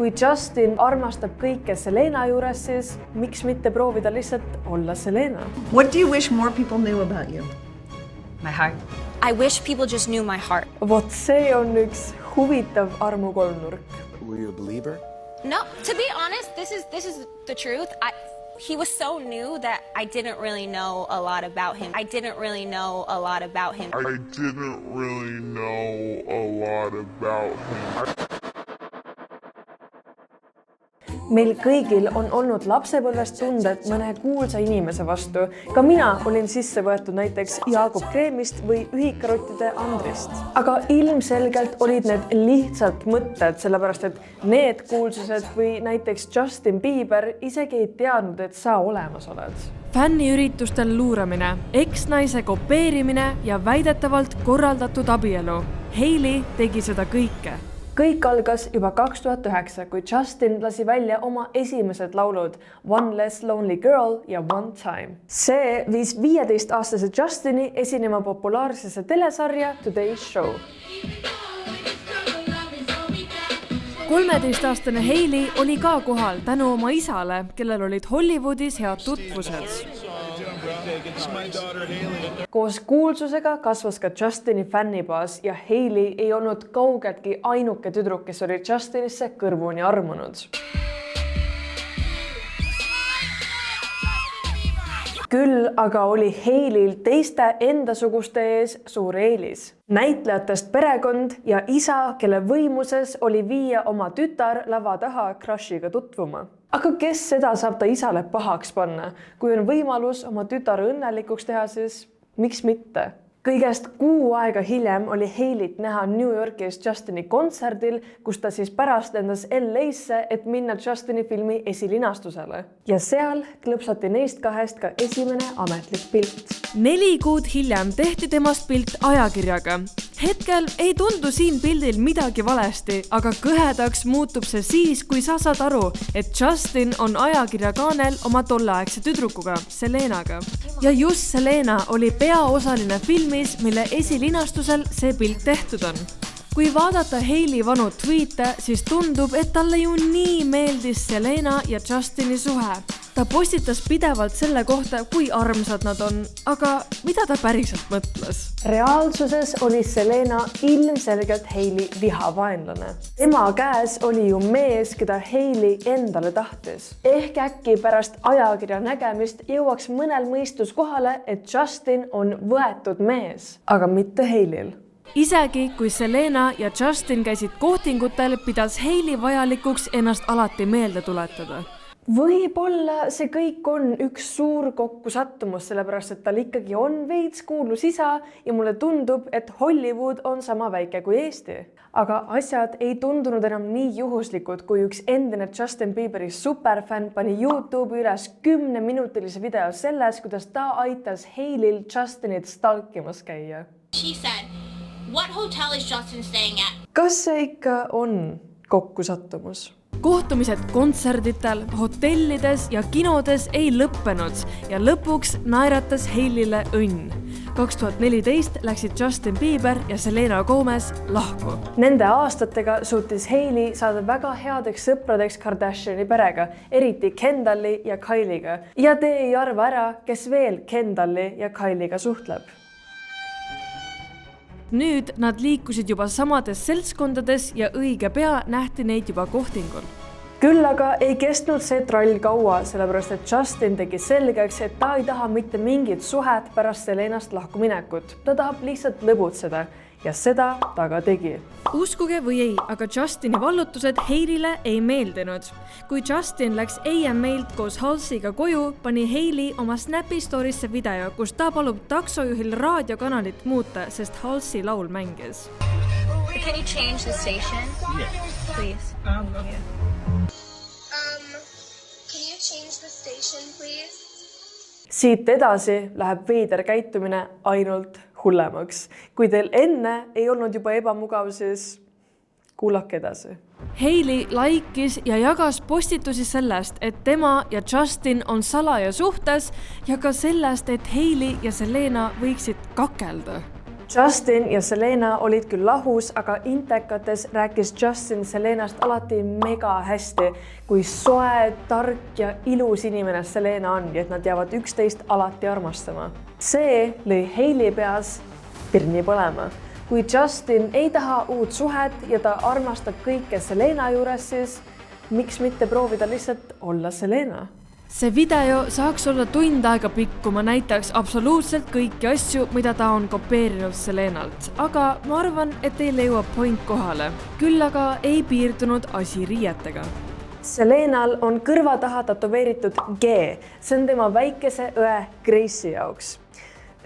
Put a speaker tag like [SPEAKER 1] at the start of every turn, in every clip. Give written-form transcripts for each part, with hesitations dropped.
[SPEAKER 1] Kui Justin armastab kõike Selena juures, siis miks mitte proovida lihtsalt olla Selena?
[SPEAKER 2] What do you wish more people knew about you?
[SPEAKER 3] My heart. I wish people just knew my heart.
[SPEAKER 1] Vot see on üks huvitav armukolmnurk.
[SPEAKER 4] Were you a believer?
[SPEAKER 3] No, to be honest, this is the truth. He was so new that I didn't really know a lot about him. Meil kõigil on olnud lapsepõlvest tunded mõne kuulsa inimese vastu. Ka mina olin sisse võetud näiteks Jaagup Kreemist või Ühikarottide Andrist. Aga ilmselgelt olid need lihtsalt mõtted, sellepärast et need kuulsused või näiteks Justin Bieber isegi ei teadnud, et sa olemas oled.
[SPEAKER 5] Fänniüritustel luuramine, eksnaise kopeerimine ja väidetavalt korraldatud abielu. Hailey tegi seda kõike.
[SPEAKER 1] Kõik algas juba 2009, kui Justin lasi välja oma esimesed laulud One Less Lonely Girl ja One Time. See viis 15-aastase Justini esinema populaarsesse telesarja Today Show.
[SPEAKER 5] 13-aastane Hailey oli ka kohal tänu oma isale, kellel olid Hollywoodis head tutvused.
[SPEAKER 1] Koos kuulsusega kasvas ka Justini fännibaas ja Hailey ei olnud kaugeltki ainuke tüdruk, kes oli Justinisse kõrvuni armunud. Küll aga oli Haileyl teiste endasuguste ees suur eelis. Näitlejatest perekond ja isa, kelle võimuses oli viia oma tütar lava taha crushiga tutvuma. Aga kes seda saab ta isale pahaks panna? Kui on võimalus oma tütar õnnelikuks teha, siis miks mitte? Kõigest 6 aega hiljem oli Haileyt näha New Yorkis Justini kontserdil, kus ta siis pärast lendas LA-sse, et minna Justini filmi esilinastusele. Ja seal klõpsati neist kahest ka esimene ametlik pilt.
[SPEAKER 5] 4 kuud hiljem tehti temast pilt ajakirjaga. Hetkel ei tundu siin pildil midagi valesti, aga kõhedaks muutub see siis, kui sa saad aru, et Justin on ajakirjakaanel oma tolleaegse tüdrukuga, Selenaga. Ja just Selena oli peaosaline filmis, mille esilinastusel see pilt tehtud on. Kui vaadata Hailey vanu tweete, siis tundub, et talle ju nii meeldis Selena ja Justini suhe. Ta postitas pidevalt selle kohta, kui armsad nad on, aga mida ta päriselt mõtles?
[SPEAKER 1] Reaalsuses oli Selena ilmselgelt Hailey vihavaenlane. Tema käes oli ju mees, keda Hailey endale tahtis. Ehk äkki pärast ajakirja nägemist jõuaks mõnel mõistus kohale, et Justin on võetud mees, aga mitte Haileyl.
[SPEAKER 5] Isegi kui Selena ja Justin käisid kohtingutel, pidas Hailey vajalikuks ennast alati meelde tuletada.
[SPEAKER 1] Võib-olla see kõik on üks suur kokkusattumus, sellepärast et tal ikkagi on veits kuulus isa ja mulle tundub, et Hollywood on sama väike kui Eesti. Aga asjad ei tundunud enam nii juhuslikud, kui üks endine Justin Bieberi superfänn pani YouTube'i üles 10-minutilise video selles, kuidas ta aitas Haileyl Justinit stalkimas käia.
[SPEAKER 6] She said, "What hotel is Justin staying at?"
[SPEAKER 1] Kas see ikka on kokkusattumus?
[SPEAKER 5] Kohtumised kontserditel, hotellides ja kinodes ei lõppenud ja lõpuks naeratas Hailey'le õnn. 2014 läksid Justin Bieber ja Selena Gomez lahku.
[SPEAKER 1] Nende aastatega suutis Hailey saada väga headeks sõpradeks Kardashiani perega, eriti Kendalli ja Kylie'ga. Ja te ei arva ära, kes veel Kendalli ja Kylie'ga suhtleb.
[SPEAKER 5] Nüüd nad liikusid juba samades seltskondades ja õige pea nähti neid juba kohtingul.
[SPEAKER 1] Küll aga ei kestnud see trall kaua, sellepärast et Justin tegi selgeks, et ta ei taha mitte mingit suhet pärast Selenast lahkuminekut. Ta tahab lihtsalt lõbutseda ja seda ta ka tegi.
[SPEAKER 5] Uskuge või ei, aga Justini vallutused Hailey'le ei meeldinud. Kui Justin läks AMA-lt koos Halsey'ga koju, pani Hailey oma Snapi storisse video, kus ta palub taksojuhil raadiokanalit muuta, sest Halsey laul mängis.
[SPEAKER 3] Can you change the station?
[SPEAKER 4] Yeah.
[SPEAKER 3] Please.
[SPEAKER 6] Can you change the station, please?
[SPEAKER 1] Siit edasi läheb veider käitumine ainult hullemaks. Kui teil enne ei olnud juba ebamugav, siis kuulake edasi.
[SPEAKER 5] Hailey laikis ja jagas postitusi sellest, et tema ja Justin on salaja suhtes ja ka sellest, et Hailey ja Selena võiksid kakelda.
[SPEAKER 3] Justin ja Selena olid küll lahus, aga intekates rääkis Justin Selenast alati mega hästi, kui soe, tark ja ilus inimene Selena on ja et nad jäävad üksteist alati armastama. See lõi Hailey peas pirni põlema. Kui Justin ei taha uut suhet ja ta armastab kõike Selena juures, siis miks mitte proovida lihtsalt olla Selena?
[SPEAKER 5] see video saaks olla tund aega pikk, kui ma näitaks absoluutselt kõiki asju, mida ta on kopeerinud Selenalt, aga ma arvan, et teile jõuab point kohale. Küll aga ei piirdunud asi riietega.
[SPEAKER 3] Selenal on kõrva taha tätoveeritud G. See on tema väikese õe Grace'i jaoks.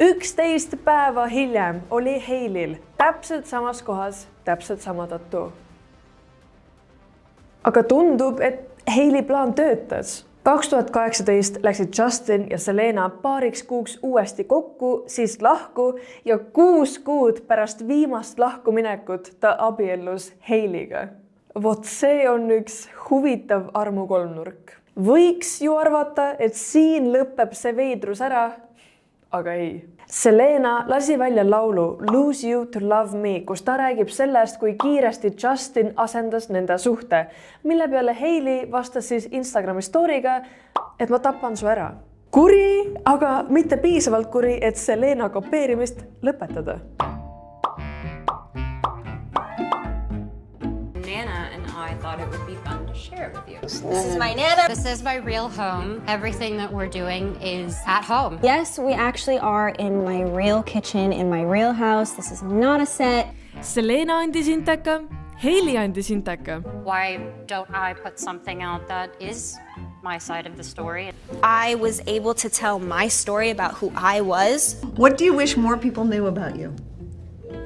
[SPEAKER 3] 11 päeva hiljem oli Hailey'l täpselt samas kohas täpselt sama tattoo. Aga tundub, et Hailey plaan töötas. 2018 läksid Justin ja Selena paariks kuuks uuesti kokku, siis lahku ja 6 kuud pärast viimast lahkuminekut ta abiellus Hailey'ga. Vot see on üks huvitav armukolmnurk. Võiks ju arvata, et siin lõpeb see veidrus ära, aga ei. Selena lasi välja laulu Lose You to Love Me, kus ta räägib sellest, kui kiiresti Justin asendas nende suhte, mille peale Hailey vastas siis Instagrami story'ga, et ma tapan su ära. Kuri, aga mitte piisavalt kuri, et Selena kopeerimist lõpetada.
[SPEAKER 4] Nana and I thought it would be fun to share it with you. This is my Nana. This is my real home. Everything that we're doing is at home.
[SPEAKER 7] Yes, we actually are in my real kitchen, in my real house. This is not a set.
[SPEAKER 5] Selena andis inteka, Hailey andis inteka.
[SPEAKER 4] Why don't I put something out that is my side of the story?
[SPEAKER 7] I was able to tell my story about who I was.
[SPEAKER 2] What do you wish more people knew about you?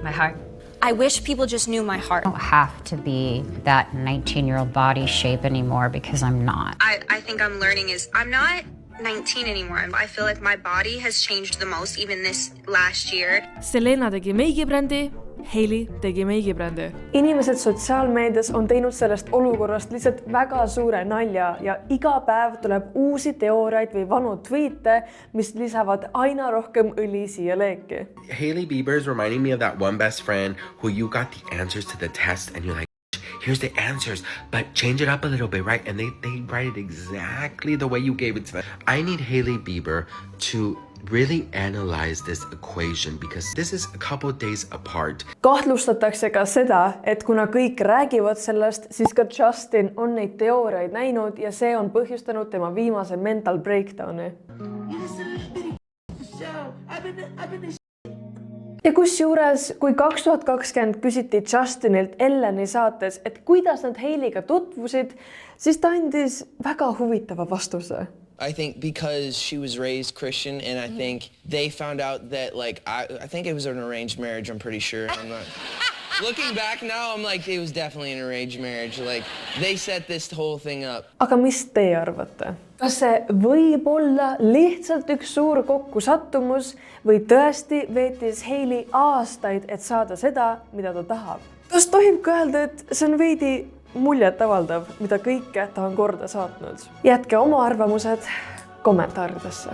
[SPEAKER 4] My heart.
[SPEAKER 7] I wish people just knew my heart.
[SPEAKER 4] I don't have to be that 19-year-old body shape anymore because I'm not.
[SPEAKER 8] I think I'm learning is I'm not 19 anymore. I feel like my body has changed the most even this last year.
[SPEAKER 5] Selena tegi meigibrändi, Hailey tegi meigibrändi.
[SPEAKER 3] Inimesed sotsiaalmeedias on teinud sellest olukorrast lihtsalt väga suure nalja ja iga päev tuleb uusi teooriaid või vanu tweete, mis lisavad aina rohkem õli siia leeki.
[SPEAKER 9] Hailey Bieber is reminding me of that one best friend who you got the answers to the test and you're like, here's the answers, but change it up a little bit, right? And they write it exactly the way you gave it to them. I need Hailey Bieber to really analyze this equation because this is a couple days apart.
[SPEAKER 3] Kahtlustatakse ka seda, et kuna kõik räägivad sellest, siis ka Justin on neid teooriaid näinud ja see on põhjustanud tema viimase mental breakdowni. Ja kusjuures, kui 2020 küsiti Justinilt Elleni saates, et kuidas nad Hailey'ga tutvusid, siis ta andis väga huvitava vastuse.
[SPEAKER 10] I think because she was raised Christian and I think they found out that like I think it was an arranged marriage, I'm pretty sure. I'm not looking back now, I'm like it was definitely an arranged marriage. Like they set this whole thing up.
[SPEAKER 3] Aga mis te arvate? Kas see võib olla lihtsalt üks suur kokkusattumus või tõesti veetis Hailey aastaid, et saada seda, mida ta tahab? Kas tohib ka öelda, et see on veidi muljet avaldav, mida kõike ta on korda saatnud? Jätke oma arvamused kommentaaridesse.